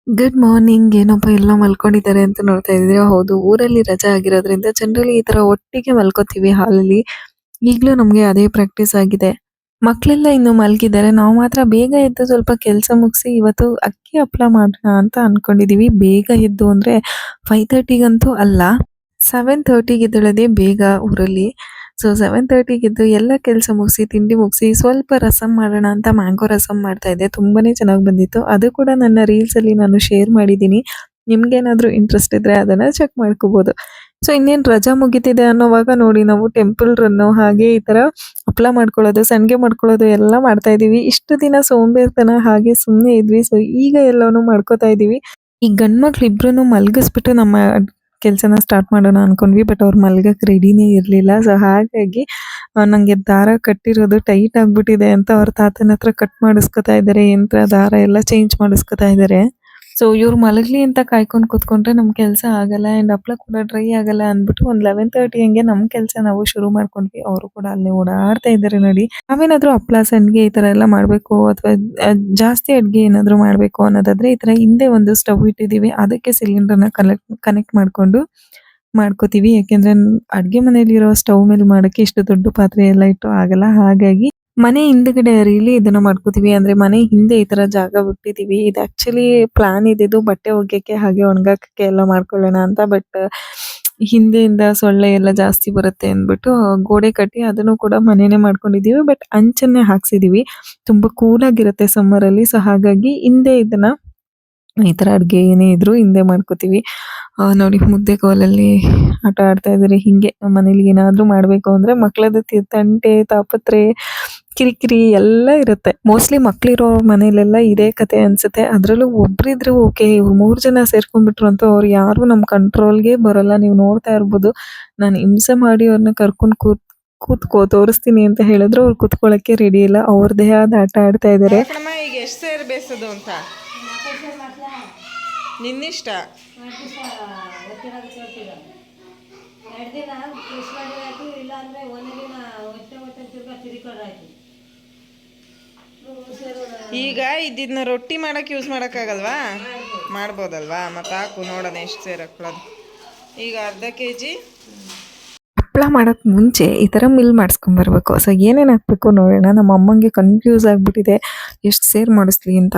Good morning. ಏನಪ್ಪ ಎಲ್ಲ ಮಲ್ಕೊಂಡಿದ್ದಾರೆ ಅಂತ ನೋಡ್ತಾ ಇದ್ದೀರಾ? ಹೌದು, ಊರಲ್ಲಿ ರಜೆ ಆಗಿರೋದ್ರಿಂದ ಜನರಲಿ ಈ ತರ ಒಟ್ಟಿಗೆ ಮಲ್ಕೋತೀವಿ ಹಾಲಲ್ಲಿ. ಈಗಲೂ ನಮಗೆ ಅದೇ ಪ್ರಾಕ್ಟೀಸ್ ಆಗಿದೆ. ಮಕ್ಕಳೆಲ್ಲ ಇನ್ನು ಮಲಗಿದ್ದಾರೆ. ನಾವು ಮಾತ್ರ ಬೇಗ ಎದ್ದು ಸ್ವಲ್ಪ ಕೆಲಸ ಮುಗಿಸಿ ಇವತ್ತು ಅಕ್ಕಿ ಹಪ್ಪಳ ಮಾಡೋಣ ಅಂತ ಅನ್ಕೊಂಡಿದೀವಿ. ಬೇಗ ಎದ್ದು ಅಂದ್ರೆ 5:30ಗಂತೂ ಅಲ್ಲ, 7:30ಗೆ ಎದ್ದೇಳೋದೇ ಬೇಗ ಊರಲ್ಲಿ. ಸೊ 7:30ಗೆ ಎದ್ದು ಎಲ್ಲ ಕೆಲಸ ಮುಗಿಸಿ ತಿಂಡಿ ಮುಗಿಸಿ ಸ್ವಲ್ಪ ರಸಂ ಮಾಡೋಣ ಅಂತ ಮ್ಯಾಂಗೋ ರಸಂ ಮಾಡ್ತಾ ಇದ್ದೆ. ತುಂಬಾನೇ ಚೆನ್ನಾಗಿ ಬಂದಿತ್ತು. ಅದು ಕೂಡ ನನ್ನ ರೀಲ್ಸ್ ಅಲ್ಲಿ ನಾನು ಶೇರ್ ಮಾಡಿದ್ದೀನಿ. ನಿಮ್ಗೇನಾದ್ರೂ ಇಂಟ್ರೆಸ್ಟ್ ಇದ್ರೆ ಅದನ್ನ ಚೆಕ್ ಮಾಡ್ಕೋಬಹುದು. ಸೊ ಇನ್ನೇನ್ ರಜಾ ಮುಗಿತಿದೆ ಅನ್ನೋವಾಗ ನೋಡಿ ನಾವು ಟೆಂಪಲ್ ರನ್ನು ಹಾಗೆ ಈ ತರ ಹಪ್ಳ ಮಾಡ್ಕೊಳ್ಳೋದು, ಸಂಡಿಗೆ ಮಾಡ್ಕೊಳ್ಳೋದು ಎಲ್ಲ ಮಾಡ್ತಾ ಇದೀವಿ. ಇಷ್ಟು ದಿನ ಸೋಂಬೇರ್ತನ ಹಾಗೆ ಸುಮ್ಮನೆ ಇದ್ವಿ. ಸೊ ಈಗ ಎಲ್ಲಾನು ಮಾಡ್ಕೋತಾ ಇದೀವಿ. ಈ ಗಂಡ್ಮಕ್ಳು ಇಬ್ರುನು ಮಲಗಿಸ್ಬಿಟ್ಟು ನಮ್ಮ ಕೆಲಸನ ಸ್ಟಾರ್ಟ್ ಮಾಡೋಣ ಅನ್ಕೊಂಡ್ವಿ. ಬಟ್ ಅವ್ರು ಮಲ್ಗಕ್ ರೆಡಿನೇ ಇರ್ಲಿಲ್ಲ. ಸೊ ಹಾಗಾಗಿ ನಂಗೆ ದಾರ ಕಟ್ಟಿರೋದು ಟೈಟ್ ಆಗ್ಬಿಟ್ಟಿದೆ ಅಂತ ಅವ್ರ ತಾತನ ಹತ್ರ ಕಟ್ ಮಾಡಿಸ್ಕೊತಾ ಇದ್ದಾರೆ. ಯಂತ್ರ ದಾರ ಎಲ್ಲ ಚೇಂಜ್ ಮಾಡಿಸ್ಕೊತಾ ಇದ್ದಾರೆ. ಸೊ ಇವ್ರು ಮಲಗ್ಲಿ ಅಂತ ಕಾಯ್ಕೊಂಡು ಕೂತ್ಕೊಂಡ್ರೆ ನಮ್ ಕೆಲಸ ಆಗಲ್ಲ ಅಂಡ್ ಹಪ್ಳ ಕೂಡ ಡ್ರೈ ಆಗಲ್ಲ ಅಂದ್ಬಿಟ್ಟು ಒಂದ್ 11:30 ಹಂಗೆ ನಮ್ ಕೆಲಸ ನಾವು ಶುರು ಮಾಡ್ಕೊಂಡ್ವಿ. ಅವರು ಕೂಡ ಅಲ್ಲಿ ಓಡಾಡ್ತಾ ಇದ್ದಾರೆ ನೋಡಿ. ನಾವೇನಾದ್ರೂ ಹಪ್ಳ ಸಂಡಿಗೆ ಈ ತರ ಎಲ್ಲ ಮಾಡ್ಬೇಕು ಅಥವಾ ಜಾಸ್ತಿ ಅಡ್ಗೆ ಏನಾದ್ರು ಮಾಡ್ಬೇಕು ಅನ್ನೋದಾದ್ರೆ ಈ ತರ ಹಿಂದೆ ಒಂದು ಸ್ಟವ್ ಇಟ್ಟಿದೀವಿ. ಅದಕ್ಕೆ ಸಿಲಿಂಡರ್ನ ಕನೆಕ್ಟ್ ಮಾಡ್ಕೊಂಡು ಮಾಡ್ಕೋತೀವಿ. ಯಾಕೆಂದ್ರೆ ಅಡ್ಗೆ ಮನೆಯಲ್ಲಿರೋ ಸ್ಟವ್ ಮೇಲೆ ಮಾಡಕ್ಕೆ ಇಷ್ಟು ದೊಡ್ಡ ಪಾತ್ರೆ ಎಲ್ಲ ಇಟ್ಟು ಆಗಲ್ಲ. ಹಾಗಾಗಿ ಮನೆ ಹಿಂದ್ಗಡೆ ಅರಿಲಿ ಇದನ್ನ ಮಾಡ್ಕೋತೀವಿ. ಅಂದ್ರೆ ಮನೆ ಹಿಂದೆ ಈ ತರ ಜಾಗ ಬಿಟ್ಟಿದೀವಿ. ಇದು ಆಕ್ಚುಲಿ ಪ್ಲಾನ್ ಇದ್ದಿದ್ದು ಬಟ್ಟೆ ಒಗ್ಯಕ್ಕೆ ಹಾಗೆ ಒಣಗಾಕಕ್ಕೆ ಎಲ್ಲ ಮಾಡ್ಕೊಳ್ಳೋಣ ಅಂತ. ಬಟ್ ಹಿಂದೆಯಿಂದ ಸೊಳ್ಳೆ ಎಲ್ಲ ಜಾಸ್ತಿ ಬರುತ್ತೆ ಅಂದ್ಬಿಟ್ಟು ಗೋಡೆ ಕಟ್ಟಿ ಅದನ್ನು ಕೂಡ ಮನೆನೇ ಮಾಡ್ಕೊಂಡಿದೀವಿ. ಬಟ್ ಅಂಚನ್ನೇ ಹಾಕ್ಸಿದೀವಿ. ತುಂಬಾ ಕೂಲ್ ಆಗಿರುತ್ತೆ ಸಮ್ಮರ್ ಅಲ್ಲಿ. ಸೊ ಹಾಗಾಗಿ ಹಿಂದೆ ಇದನ್ನ ಈ ತರ ಅಡ್ಗೆ ಏನೇ ಇದ್ರು ಹಿಂದೆ ಮಾಡ್ಕೋತೀವಿ. ನೋಡಿ ಮುದ್ದೆ ಕೋಲಲ್ಲಿ ಆಟ ಆಡ್ತಾ ಇದಾರೆ. ಹಿಂಗೆ ಮನೇಲಿ ಏನಾದ್ರೂ ಮಾಡ್ಬೇಕು ಅಂದ್ರೆ ಮಕ್ಕಳದ್ದು ತಂಟೆ ತಾಪತ್ರೆ ಕಿರಿಕಿರಿ ಎಲ್ಲ ಇರುತ್ತೆ. ಮೋಸ್ಟ್ಲಿ ಮಕ್ಳಿರೋ ಮನೇಲೆಲ್ಲ ಇದೇ ಕತೆ ಅನ್ಸುತ್ತೆ. ಅದ್ರಲ್ಲೂ ಒಬ್ರಿದ್ರೆ ಓಕೆ, ಇವ್ರು 3 ಜನ ಸೇರ್ಕೊಂಡ್ಬಿಟ್ರು ಅಂತ ಅವ್ರು ಯಾರು ನಮ್ ಕಂಟ್ರೋಲ್ಗೆ ಬರಲ್ಲ. ನೀವು ನೋಡ್ತಾ ಇರ್ಬೋದು. ನಾನು ಹಿಂಸೆ ಮಾಡಿ ಅವ್ರನ್ನ ಕರ್ಕೊಂಡು ಕೂತ್ಕೋ ತೋರಿಸ್ತೀನಿ ಅಂತ ಹೇಳಿದ್ರು ಅವ್ರು ಕೂತ್ಕೊಳ್ಳಕ್ಕೆ ರೆಡಿ ಇಲ್ಲ. ಅವ್ರದೇ ಆದ ಆಟ ಆಡ್ತಾ ಇದಾರೆ. ಈಗ ಎಷ್ಟು ಸೇರು ಬೇಯಿಸೋದು ಅಂತ ನಿನ್ನಿಷ್ಟ. ಈಗ ಇದನ್ನ ರೊಟ್ಟಿ ಮಾಡಕ್ಕೆ ಯೂಸ್ ಮಾಡೋಕ್ಕಾಗಲ್ವಾ? ಮಾಡ್ಬೋದಲ್ವಾ? ಮತ್ತೆ ಹಾಕು ನೋಡೋಣ ಎಷ್ಟು ಸೇರು ಹಾಕೊಳ್ಳೋದು. ಈಗ ಅರ್ಧ kg ಹಪ್ಪಳ ಮಾಡೋಕ್ಕೆ ಮುಂಚೆ ಈ ಥರ ಮಿಲ್ ಮಾಡಿಸ್ಕೊಂಬರ್ಬೇಕು. ಸೊ ಏನೇನು ಹಾಕಬೇಕು ನೋಡೋಣ. ನಮ್ಮ ಅಮ್ಮಂಗೆ ಕನ್ಫ್ಯೂಸ್ ಆಗಿಬಿಟ್ಟಿದೆ ಎಷ್ಟು ಸೇರು ಮಾಡಿಸ್ಲಿ ಅಂತ.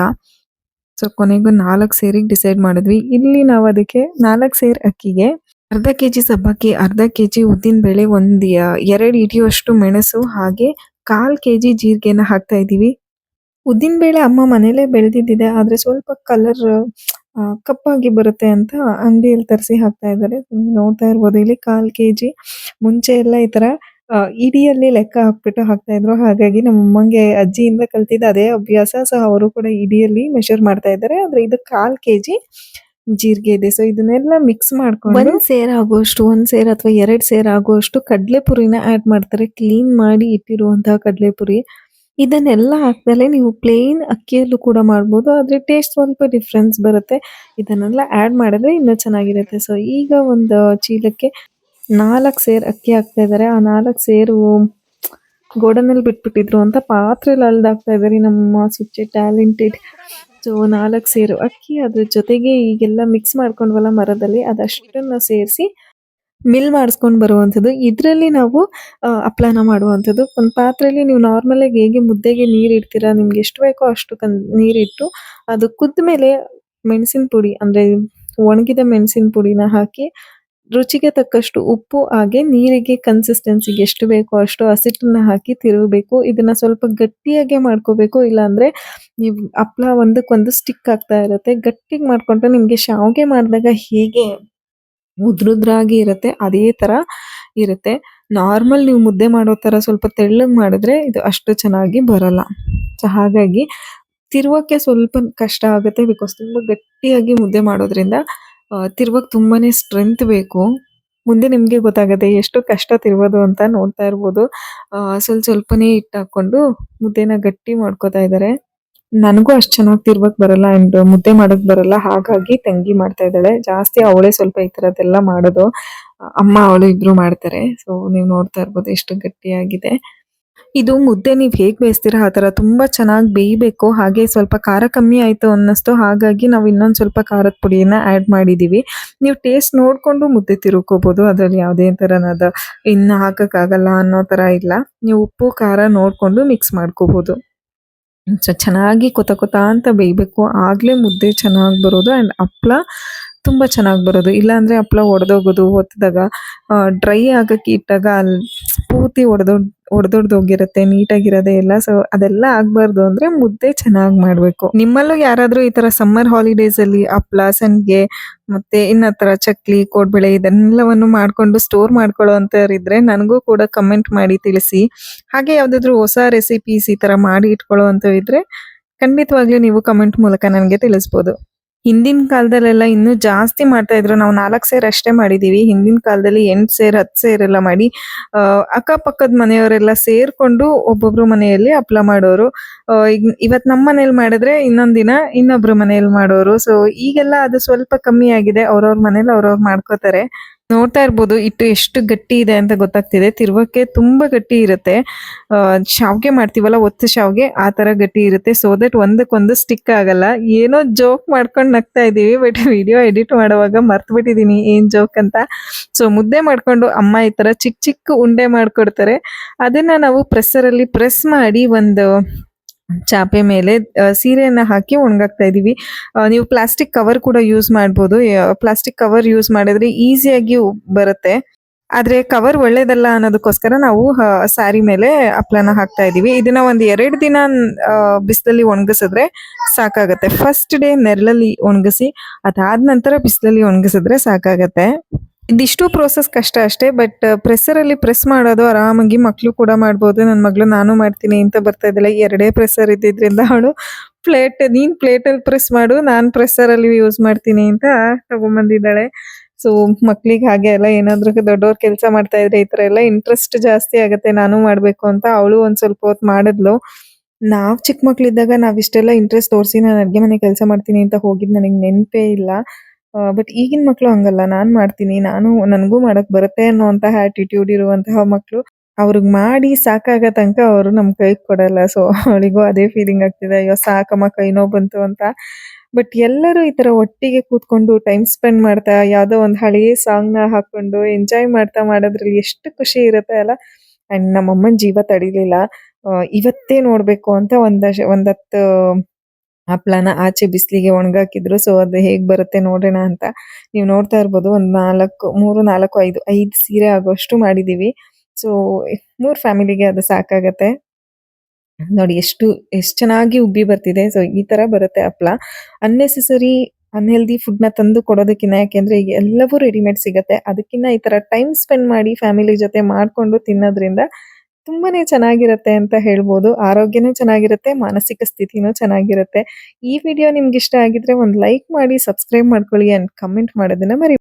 ಸೊ ಕೊನೆಗೂ 4 ಸೇರಿಗೆ ಡಿಸೈಡ್ ಮಾಡಿದ್ವಿ. ಇಲ್ಲಿ ನಾವು ಅದಕ್ಕೆ 4 ಸೇರು ಅಕ್ಕಿಗೆ ಅರ್ಧ kg ಸಬ್ಬಕ್ಕಿ, ಅರ್ಧ kg ಉದ್ದಿನಬೇಳೆ, 2 ಹಿಡಿಯುವಷ್ಟು ಮೆಣಸು ಹಾಗೆ 1/4 kg ಜೀರಿಗೆನ ಹಾಕ್ತಾ ಇದ್ದೀವಿ. ಉದ್ದಿನಬೇಳೆ ಅಮ್ಮ ಮನೇಲೇ ಬೆಳೆದಿದ್ದಿದೆ. ಆದರೆ ಸ್ವಲ್ಪ ಕಲರ್ ಕಪ್ಪಾಗಿ ಬರುತ್ತೆ ಅಂತ ಅಂಗಡಿಯಲ್ಲಿ ತರಿಸಿ ಹಾಕ್ತಾ ಇದ್ದಾರೆ. ನೋಡ್ತಾ ಇರ್ಬೋದು ಇಲ್ಲಿ 1/4 kg. ಮುಂಚೆ ಎಲ್ಲ ಈ ತರ ಇಡಿಯಲ್ಲಿ ಲೆಕ್ಕ ಹಾಕ್ಬಿಟ್ಟು ಹಾಕ್ತಾ ಇದ್ರು. ಹಾಗಾಗಿ ನಮ್ಮ ಅಮ್ಮಂಗೆ ಅಜ್ಜಿಯಿಂದ ಕಲ್ತಿದ್ದ ಅದೇ ಅಭ್ಯಾಸ. ಸೊ ಅವರು ಕೂಡ ಇಡಿಯಲ್ಲಿ ಮೆಷರ್ ಮಾಡ್ತಾ ಇದ್ದಾರೆ. ಆದ್ರೆ ಇದು 1/4 kg ಜೀರಿಗೆ ಇದೆ. ಸೊ ಇದನ್ನೆಲ್ಲ ಮಿಕ್ಸ್ ಮಾಡ್ಕೊಂಡು 1 ಸೇರ್ ಆಗುವಷ್ಟು, 1 ಸೇರ್ ಅಥವಾ 2 ಸೇರ್ ಆಗುವಷ್ಟು ಕಡಲೆಪುರಿನ ಆಡ್ ಮಾಡ್ತಾರೆ. ಕ್ಲೀನ್ ಮಾಡಿ ಇಟ್ಟಿರುವಂತಹ ಕಡಲೆಪುರಿ. ಇದನ್ನೆಲ್ಲ ಹಾಕ್ದಲೆ ನೀವು ಪ್ಲೇನ್ ಅಕ್ಕಿಯಲ್ಲೂ ಕೂಡ ಮಾಡ್ಬೋದು. ಆದ್ರೆ ಟೇಸ್ಟ್ ಸ್ವಲ್ಪ ಡಿಫ್ರೆನ್ಸ್ ಬರುತ್ತೆ. ಇದನ್ನೆಲ್ಲ ಆಡ್ ಮಾಡಿದ್ರೆ ಇನ್ನೂ ಚೆನ್ನಾಗಿರುತ್ತೆ. ಸೊ ಈಗ ಒಂದು ಚೀಲಕ್ಕೆ 4 ಸೇರು ಅಕ್ಕಿ ಹಾಕ್ತಾ ಇದ್ದಾರೆ. ಆ 4 ಸೇರು ಗೋಡನಲ್ಲಿ ಬಿಟ್ಬಿಟ್ಟಿದ್ರು ಅಂತ ಪಾತ್ರೆಯಲ್ಲಿ ಅಳ್ದಾಕ್ತಾ ಇದ್ದಾರೆ. ನಮ್ಮ ಸುಚ್ಚೆ ಟ್ಯಾಲೆಂಟೆಡ್. ಸೊ 4 ಸೇರು ಅಕ್ಕಿ, ಅದ್ರ ಜೊತೆಗೆ ಈಗೆಲ್ಲ ಮಿಕ್ಸ್ ಮಾಡ್ಕೊಂಡ್ವಲ್ಲ ಮರದಲ್ಲಿ, ಅದಷ್ಟನ್ನ ಸೇರಿಸಿ ಮಿಲ್ ಮಾಡಿಸ್ಕೊಂಡು ಬರುವಂಥದ್ದು. ಇದರಲ್ಲಿ ನಾವು ಹಪ್ಳನ ಮಾಡುವಂಥದ್ದು. ಒಂದು ಪಾತ್ರೆಯಲ್ಲಿ ನೀವು ನಾರ್ಮಲ್ ಆಗಿ ಹೇಗೆ ಮುದ್ದೆಗೆ ನೀರು ಇಡ್ತೀರಾ, ನಿಮ್ಗೆ ಎಷ್ಟು ಬೇಕೋ ಅಷ್ಟು ನೀರಿಟ್ಟು ಅದು ಕುದ್ದ ಮೇಲೆ ಮೆಣಸಿನ ಪುಡಿ ಅಂದ್ರೆ ಒಣಗಿದ ಮೆಣಸಿನ ಪುಡಿನ ಹಾಕಿ ರುಚಿಗೆ ತಕ್ಕಷ್ಟು ಉಪ್ಪು ಹಾಗೆ ನೀರಿಗೆ ಕನ್ಸಿಸ್ಟೆನ್ಸಿಗೆ ಎಷ್ಟು ಬೇಕೋ ಅಷ್ಟು ಹಸಿಟ್ಟನ್ನ ಹಾಕಿ ತಿರುಗಬೇಕು. ಇದನ್ನ ಸ್ವಲ್ಪ ಗಟ್ಟಿಯಾಗೆ ಮಾಡ್ಕೋಬೇಕು. ಇಲ್ಲಾಂದ್ರೆ ನೀವು ಹಪ್ಳ ಒಂದಕ್ಕೊಂದು ಸ್ಟಿಕ್ ಆಗ್ತಾ ಇರುತ್ತೆ. ಗಟ್ಟಿಗೆ ಮಾಡ್ಕೊಂಡ್ರೆ ನಿಮ್ಗೆ ಶಾವ್ಗೆ ಮಾಡಿದಾಗ ಹೇಗೆ ಉದ್ರುದ್ರಾಗಿ ಇರುತ್ತೆ ಅದೇ ತರ ಇರುತ್ತೆ. ನಾರ್ಮಲ್ ನೀವು ಮುದ್ದೆ ಮಾಡೋ ತರ ಸ್ವಲ್ಪ ತೆಳ್ಳಗೆ ಮಾಡಿದ್ರೆ ಇದು ಅಷ್ಟು ಚೆನ್ನಾಗಿ ಬರಲ್ಲ. ಸೊ ಹಾಗಾಗಿ ತಿರುವಕ್ಕೆ ಸ್ವಲ್ಪ ಕಷ್ಟ ಆಗುತ್ತೆ. ಬಿಕಾಸ್ ತುಂಬಾ ಗಟ್ಟಿಯಾಗಿ ಮುದ್ದೆ ಮಾಡೋದ್ರಿಂದ ತಿರುವಕ್ಕೆ ತುಂಬಾನೇ ಸ್ಟ್ರೆಂತ್ ಬೇಕು. ಮುಂದೆ ನಿಮ್ಗೆ ಗೊತ್ತಾಗುತ್ತೆ ಎಷ್ಟು ಕಷ್ಟ ತಿರುವುದು ಅಂತ. ನೋಡ್ತಾ ಇರ್ಬೋದು. ಸ್ವಲ್ಪನೇ ಹಿಟ್ಟು ಹಾಕೊಂಡು ಮುದ್ದೆನ ಗಟ್ಟಿ ಮಾಡ್ಕೋತಾ ಇದ್ದಾರೆ. ನನಗೂ ಅಷ್ಟು ಚೆನ್ನಾಗಿ ತಿರ್ವಕ್ ಬರಲ್ಲ ಅಂಡ್ ಮುದ್ದೆ ಮಾಡಕ್ ಬರಲ್ಲ. ಹಾಗಾಗಿ ತಂಗಿ ಮಾಡ್ತಾ ಇದ್ದಾಳೆ ಜಾಸ್ತಿ. ಅವಳೇ ಸ್ವಲ್ಪ ಈ ತರದ್ದೆಲ್ಲ ಮಾಡೋದು. ಅಮ್ಮ ಅವಳು ಇಬ್ರು ಮಾಡ್ತಾರೆ. ಸೊ ನೀವು ನೋಡ್ತಾ ಇರ್ಬೋದು ಎಷ್ಟು ಗಟ್ಟಿಯಾಗಿದೆ. ಇದು ಮುದ್ದೆ ನೀವು ಹೇಗೆ ಬೇಯಿಸ್ತೀರಾ ಆ ಥರ ತುಂಬ ಚೆನ್ನಾಗಿ ಬೇಯಬೇಕು. ಹಾಗೆ ಸ್ವಲ್ಪ ಖಾರ ಕಮ್ಮಿ ಆಯಿತು ಅನ್ನಿಸ್ತು, ಹಾಗಾಗಿ ನಾವು ಇನ್ನೊಂದು ಸ್ವಲ್ಪ ಖಾರದ ಪುಡಿಯನ್ನು ಆ್ಯಡ್ ಮಾಡಿದ್ದೀವಿ. ನೀವು ಟೇಸ್ಟ್ ನೋಡಿಕೊಂಡು ಮುದ್ದೆ ತಿರುಗ್ಕೋಬೋದು, ಅದರಲ್ಲಿ ಯಾವುದೇ ಥರನಾದ ಇನ್ನು ಹಾಕೋಕ್ಕಾಗಲ್ಲ ಅನ್ನೋ ಥರ ಇಲ್ಲ. ನೀವು ಉಪ್ಪು ಖಾರ ನೋಡಿಕೊಂಡು ಮಿಕ್ಸ್ ಮಾಡ್ಕೋಬೋದು. ಚೆನ್ನಾಗಿ ಕೊತ ಅಂತ ಬೇಯಬೇಕು, ಆಗಲೇ ಮುದ್ದೆ ಚೆನ್ನಾಗಿ ಬರೋದು. ಆ್ಯಂಡ್ ಹಪ್ಳ ತುಂಬ ಚೆನ್ನಾಗಿ ಬರೋದು. ಇಲ್ಲಾಂದರೆ ಹಪ್ಳ ಒಡೆದೋಗೋದು, ಒತ್ತಿದಾಗ ಡ್ರೈ ಆಗಕ್ಕೆ ಇಟ್ಟಾಗ ಅಲ್ಲಿ ಪೂರ್ತಿ ಒಡೆದೊಡ್ದೋಗಿರುತ್ತೆ, ನೀಟಾಗಿರೋದೇ ಇಲ್ಲ. ಸೊ ಅದೆಲ್ಲ ಆಗಬಾರ್ದು ಅಂದರೆ ಮುದ್ದೆ ಚೆನ್ನಾಗಿ ಮಾಡಬೇಕು. ನಿಮ್ಮಲ್ಲೂ ಯಾರಾದರೂ ಈ ಥರ ಸಮ್ಮರ್ ಹಾಲಿಡೇಸಲ್ಲಿ ಹಪ್ಳ, ಸಂಡಿಗೆ ಮತ್ತು ಇನ್ನು ಥರ ಚಕ್ಲಿ, ಕೋಡ್ಬಳೆ ಇದೆಲ್ಲವನ್ನು ಮಾಡಿಕೊಂಡು ಸ್ಟೋರ್ ಮಾಡ್ಕೊಳ್ಳೋ ಅಂಥವ್ರಿದ್ರೆ ನನಗೂ ಕೂಡ ಕಮೆಂಟ್ ಮಾಡಿ ತಿಳಿಸಿ. ಹಾಗೆ ಯಾವುದಾದ್ರೂ ಹೊಸ ರೆಸಿಪೀಸ್ ಈ ಥರ ಮಾಡಿ ಇಟ್ಕೊಳ್ಳೋ ಅಂಥವಿದ್ರೆ ಖಂಡಿತವಾಗ್ಲೂ ನೀವು ಕಮೆಂಟ್ ಮೂಲಕ ನನಗೆ ತಿಳಿಸ್ಬೋದು. ಹಿಂದಿನ ಕಾಲದಲ್ಲೆಲ್ಲ ಇನ್ನೂ ಜಾಸ್ತಿ ಮಾಡ್ತಾ ಇದ್ರು. ನಾವು 4 ಸೇರು ಅಷ್ಟೇ ಮಾಡಿದ್ದೀವಿ. ಹಿಂದಿನ ಕಾಲದಲ್ಲಿ 8 ಸೇರು 10 ಸೇರೆಲ್ಲ ಮಾಡಿ ಅಕ್ಕಪಕ್ಕದ ಮನೆಯವರೆಲ್ಲ ಸೇರ್ಕೊಂಡು ಒಬ್ಬೊಬ್ರು ಮನೆಯಲ್ಲಿ ಹಪ್ಳ ಮಾಡೋರು. ಇವತ್ತು ನಮ್ಮ ಮನೇಲಿ ಮಾಡಿದ್ರೆ ಇನ್ನೊಂದು ದಿನ ಇನ್ನೊಬ್ರು ಮನೇಲಿ ಮಾಡೋರು. ಸೊ ಈಗೆಲ್ಲ ಅದು ಸ್ವಲ್ಪ ಕಮ್ಮಿ ಆಗಿದೆ. ಅವ್ರವ್ರ ಮನೇಲಿ ಅವ್ರವ್ರು ಮಾಡ್ಕೋತಾರೆ. ನೋಡ್ತಾ ಇರ್ಬೋದು ಹಿಟ್ಟು ಎಷ್ಟು ಗಟ್ಟಿ ಇದೆ ಅಂತ ಗೊತ್ತಾಗ್ತಿದೆ. ತಿರುವಕ್ಕೆ ತುಂಬ ಗಟ್ಟಿ ಇರುತ್ತೆ. ಶಾವ್ಗೆ ಮಾಡ್ತೀವಲ್ಲ, ಒತ್ತು ಶಾವ್ಗೆ ಆ ಥರ ಗಟ್ಟಿ ಇರುತ್ತೆ. ಸೊ ದಟ್ ಒಂದಕ್ಕೊಂದು ಸ್ಟಿಕ್ ಆಗಲ್ಲ. ಏನೋ ಜೋಕ್ ಮಾಡ್ಕೊಂಡು ನಗ್ತಾ ಇದ್ದೀವಿ, ಬಟ್ ವಿಡಿಯೋ ಎಡಿಟ್ ಮಾಡುವಾಗ ಮರ್ತ್ಬಿಟ್ಟಿದ್ದೀನಿ ಏನು ಜೋಕ್ ಅಂತ. ಸೊ ಮುದ್ದೆ ಮಾಡ್ಕೊಂಡು ಅಮ್ಮ ಈ ಥರ ಚಿಕ್ಕ ಚಿಕ್ಕ ಉಂಡೆ ಮಾಡಿಕೊಡ್ತಾರೆ. ಅದನ್ನು ನಾವು ಪ್ರೆಸ್ಸರಲ್ಲಿ ಪ್ರೆಸ್ ಮಾಡಿ ಒಂದು ಚಾಪೆ ಮೇಲೆ ಸೀರೆಯನ್ನು ಹಾಕಿ ಒಣಗಾಕ್ತಾ ಇದ್ದೀವಿ. ನೀವು ಪ್ಲಾಸ್ಟಿಕ್ ಕವರ್ ಕೂಡ ಯೂಸ್ ಮಾಡ್ಬೋದು. ಪ್ಲಾಸ್ಟಿಕ್ ಕವರ್ ಯೂಸ್ ಮಾಡಿದ್ರೆ ಈಸಿಯಾಗಿ ಬರುತ್ತೆ. ಆದರೆ ಕವರ್ ಒಳ್ಳೇದಲ್ಲ ಅನ್ನೋದಕ್ಕೋಸ್ಕರ ನಾವು ಸ್ಯಾರಿ ಮೇಲೆ ಹಪ್ಳನ ಹಾಕ್ತಾ ಇದ್ದೀವಿ. ಇದನ್ನ ಒಂದು 2 ದಿನ ಬಿಸಿಲಲ್ಲಿ ಒಣಗಿಸಿದ್ರೆ ಸಾಕಾಗತ್ತೆ. ಫಸ್ಟ್ ಡೇ ನೆರಳಲ್ಲಿ ಒಣಗಿಸಿ, ಅದಾದ ನಂತರ ಬಿಸಿಲಲ್ಲಿ ಒಣಗಿಸಿದ್ರೆ ಸಾಕಾಗತ್ತೆ. ಇದಿಷ್ಟು ಪ್ರೋಸೆಸ್ ಕಷ್ಟ ಅಷ್ಟೇ, ಬಟ್ ಪ್ರೆಸ್ಸರಲ್ಲಿ ಪ್ರೆಸ್ ಮಾಡೋದು ಆರಾಮಾಗಿ ಮಕ್ಕಳು ಕೂಡ ಮಾಡ್ಬೋದು. ನನ್ನ ಮಗಳು ನಾನು ಮಾಡ್ತೀನಿ ಅಂತ ಬರ್ತಾ ಇದ್ದಾಳೆ. 2 ಪ್ರೆಸ್ಸರ್ ಇದ್ದಿದ್ದರಿಂದ ಅವಳು ನೀನು ಪ್ಲೇಟಲ್ಲಿ ಪ್ರೆಸ್ ಮಾಡು, ನಾನು ಪ್ರೆಸ್ಸರಲ್ಲಿ ಯೂಸ್ ಮಾಡ್ತೀನಿ ಅಂತ ತಗೊಂಬಂದಿದ್ದಾಳೆ. ಸೊ ಮಕ್ಳಿಗೆ ಹಾಗೆ ಎಲ್ಲ ಏನಾದರೂ ದೊಡ್ಡವ್ರು ಕೆಲಸ ಮಾಡ್ತಾ ಇದ್ರೆ ಈ ಥರ ಎಲ್ಲ ಇಂಟ್ರೆಸ್ಟ್ ಜಾಸ್ತಿ ಆಗುತ್ತೆ, ನಾನು ಮಾಡಬೇಕು ಅಂತ. ಅವಳು ಒಂದು ಸ್ವಲ್ಪ ಹೊತ್ತು ಮಾಡಿದ್ಲು. ನಾವು ಚಿಕ್ಕ ಮಕ್ಕಳಿದ್ದಾಗ ನಾವಿಷ್ಟೆಲ್ಲ ಇಂಟ್ರೆಸ್ಟ್ ತೋರಿಸಿ ನಾನು ಅಡುಗೆ ಮನೆ ಕೆಲಸ ಮಾಡ್ತೀನಿ ಅಂತ ಹೋಗಿದ್ದು ನನಗೆ ನೆನಪೇ ಇಲ್ಲ. ಬಟ್ ಈಗಿನ ಮಕ್ಕಳು ಹಂಗಲ್ಲ, ನಾನು ಮಾಡ್ತೀನಿ, ನನಗೂ ಮಾಡಕ್ಕೆ ಬರುತ್ತೆ ಅನ್ನೋಂತಹ ಆ್ಯಟಿಟ್ಯೂಡ್ ಇರುವಂತಹ ಮಕ್ಕಳು. ಅವ್ರಿಗೆ ಮಾಡಿ ಸಾಕಾಗೋ ತನಕ ಅವರು ನಮ್ಮ ಕೈಗೆ ಕೊಡಲ್ಲ. ಸೊ ಅವಳಿಗೂ ಅದೇ ಫೀಲಿಂಗ್ ಆಗ್ತಿದೆ, ಅಯ್ಯೋ ಸಾಕಮ್ಮ ಕೈ ನೋವು ಬಂತು ಅಂತ. ಬಟ್ ಎಲ್ಲರೂ ಈ ಥರ ಒಟ್ಟಿಗೆ ಕೂತ್ಕೊಂಡು ಟೈಮ್ ಸ್ಪೆಂಡ್ ಮಾಡ್ತಾ ಯಾವುದೋ ಒಂದು ಹಳೆಯ ಸಾಂಗ್ನ ಹಾಕ್ಕೊಂಡು ಎಂಜಾಯ್ ಮಾಡ್ತಾ ಮಾಡೋದ್ರಲ್ಲಿ ಎಷ್ಟು ಖುಷಿ ಇರುತ್ತೆ ಅಲ್ಲ. ಆ್ಯಂಡ್ ನಮ್ಮಮ್ಮನ ಜೀವ ತಡಿಲಿಲ್ಲ, ಇವತ್ತೇ ನೋಡಬೇಕು ಅಂತ ಒಂದು 10 ಹಪ್ಳನ ಆಚೆ ಬಿಸಿಲಿಗೆ ಒಣಗಾಕಿದ್ರು. ಸೊ ಅದು ಹೇಗೆ ಬರುತ್ತೆ ನೋಡೋಣ ಅಂತ. ನೀವು ನೋಡ್ತಾ ಇರ್ಬೋದು, ಒಂದು 3, 4, 5 ಸೀರೆ ಆಗೋಷ್ಟು ಮಾಡಿದ್ದೀವಿ. ಸೊ 3 ಫ್ಯಾಮಿಲಿಗೆ ಅದು ಸಾಕಾಗತ್ತೆ. ನೋಡಿ ಎಷ್ಟು ಚೆನ್ನಾಗಿ ಉಬ್ಬಿ ಬರ್ತಿದೆ. ಸೊ ಈ ಥರ ಬರುತ್ತೆ ಹಪ್ಳ. ಅನ್ನೆಸೆಸರಿ ಅನ್‌ಹೆಲ್ದಿ ಫುಡ್‌ನ ತಂದು ಕೊಡೋದಕ್ಕಿಂತ, ಯಾಕೆಂದರೆ ಈಗ ಎಲ್ಲವೂ ರೆಡಿಮೇಡ್ ಸಿಗುತ್ತೆ. ಅದಕ್ಕಿಂತ ಈ ಥರ ಟೈಮ್ ಸ್ಪೆಂಡ್ ಮಾಡಿ ಫ್ಯಾಮಿಲಿ ಜೊತೆ ಮಾಡಿಕೊಂಡು ತಿನ್ನೋದ್ರಿಂದ ತುಂಬಾನೇ ಚೆನ್ನಾಗಿರುತ್ತೆ ಅಂತ ಹೇಳ್ಬೋದು. ಆರೋಗ್ಯನೂ ಚೆನ್ನಾಗಿರುತ್ತೆ, ಮಾನಸಿಕ ಸ್ಥಿತಿನೂ ಚೆನ್ನಾಗಿರುತ್ತೆ. ಈ ವಿಡಿಯೋ ನಿಮ್ಗೆ ಇಷ್ಟ ಆಗಿದ್ರೆ ಒಂದು ಲೈಕ್ ಮಾಡಿ, ಸಬ್ಸ್ಕ್ರೈಬ್ ಮಾಡ್ಕೊಳ್ಳಿ ಆ್ಯಂಡ್ ಕಮೆಂಟ್ ಮಾಡೋದನ್ನ ಮರಿಬೇಡಿ.